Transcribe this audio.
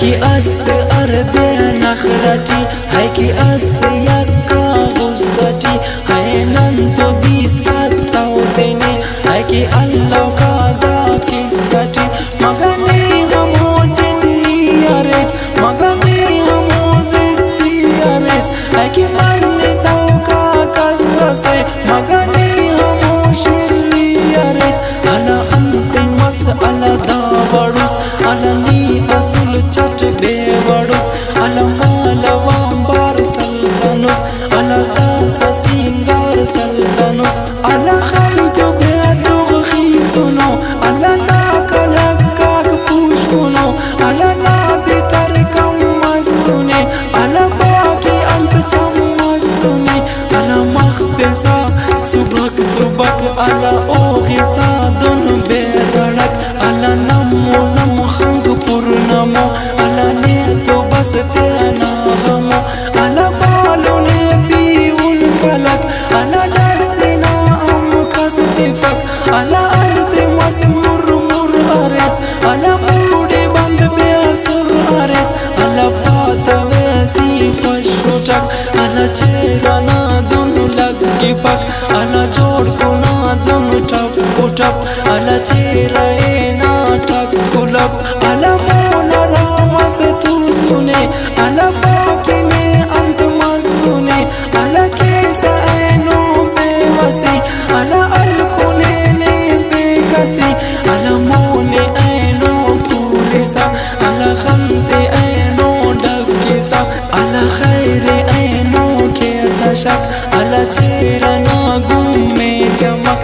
की अस्त अर्दे नखरटी है की अस्त यक्का गुस्सटी है नंतो दीस्त काताओ देने है की अल्लाह का दा किस्सटी मगने हमो जिन्नी अरेस मगने हमो जिद्दी अरेस है की मन्ने ताओ का कस्से मगने हमो शिर्री अरेस अला अंते मसअला दा बड़ुस अला नी असूल चट बेवड़ुस अला मालवांबार सल्तनुस अला दास सिंगार सल्तनुस अला खंजो बेदुग खीसुनो अला नाकलकाक पुष्कुनो अला नादे तरकम मसुने अला बाकी अंत चमसुने अला मखबेसा सुबक सुबक अला ओगिसा दुन बेदड़क अला नमो नम खंग पुरनमो अला ने तो बस तेना गमो अला बालो ने पीउन कलक अला दसना अम खसतिफक अला अंते मस मुर मुर अरेस अला मुड़े बंद बेसुर अरेस अला बात वैसी फशुटक अला चेराना दुन लगी पक अला जोड़ कुना दुन टप उटप अला चेराए ना टक कुलब अला मौला रामा से तू सुने अला बाकी ने अंत मसुने अला कैसा ऐनो बेवसी अला अलकुने ने बेकसी अला मौने ऐनो कुलिसा अला खमते ऐनो डगिसा अला खैर ऐनो कैसा शक अला चेरना गुम में चमक